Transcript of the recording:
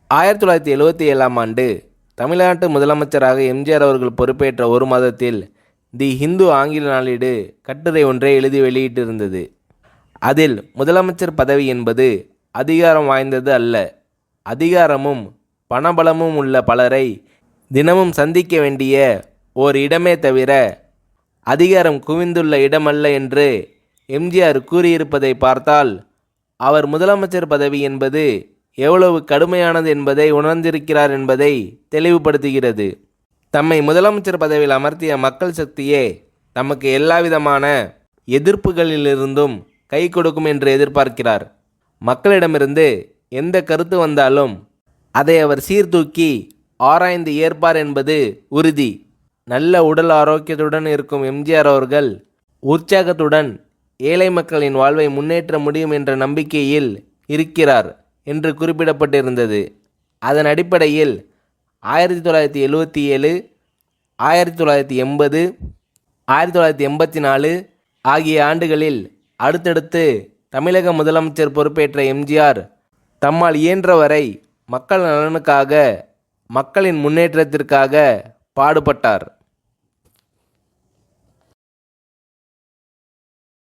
1977ஆம் ஆண்டு தமிழ்நாட்டு முதலமைச்சராக எம்ஜிஆர் அவர்கள் பொறுப்பேற்ற ஒரு மாதத்தில் தி ஹிந்து ஆங்கில நாளேடு கட்டுரை ஒன்றை எழுதி வெளியிட்டிருந்தது. அதில் முதலமைச்சர் பதவி என்பது அதிகாரம் வாய்ந்தது அல்ல, அதிகாரமும் பணபலமும் உள்ள பலரை தினமும் சந்திக்க வேண்டிய ஓர் இடமே தவிர அதிகாரம் குவிந்துள்ள இடமல்ல என்று எம்ஜிஆர் கூறியிருப்பதை பார்த்தால் அவர் முதலமைச்சர் பதவி என்பது எவ்வளவு கடுமையானது என்பதை உணர்ந்திருக்கிறார் என்பதை தெளிவுபடுத்துகிறது. தம்மை முதலமைச்சர் பதவியில் அமர்த்திய மக்கள் சக்தியே தமக்கு எல்லாவிதமான எதிர்ப்புகளிலிருந்தும் கை கொடுக்கும் என்று எதிர்பார்க்கிறார். மக்களிடமிருந்து எந்த கருத்து வந்தாலும் அதை அவர் சீர்தூக்கி ஆராய்ந்து ஏற்பார் என்பது உறுதி. நல்ல உடல் ஆரோக்கியத்துடன் இருக்கும் எம்ஜிஆர் அவர்கள் உற்சாகத்துடன் ஏழை மக்களின் வாழ்வை முன்னேற்ற முடியும் என்ற நம்பிக்கையில் இருக்கிறார் என்று குறிப்பிடப்பட்டிருந்தது. அதன் அடிப்படையில் 1977, 1980, 1984 ஆகிய ஆண்டுகளில் அடுத்தடுத்து தமிழக முதலமைச்சர் பொறுப்பேற்ற எம்ஜிஆர் தம்மால் இயன்றவரை மக்கள் நலனுக்காக, மக்களின் முன்னேற்றத்திற்காக பாடுபட்டார்.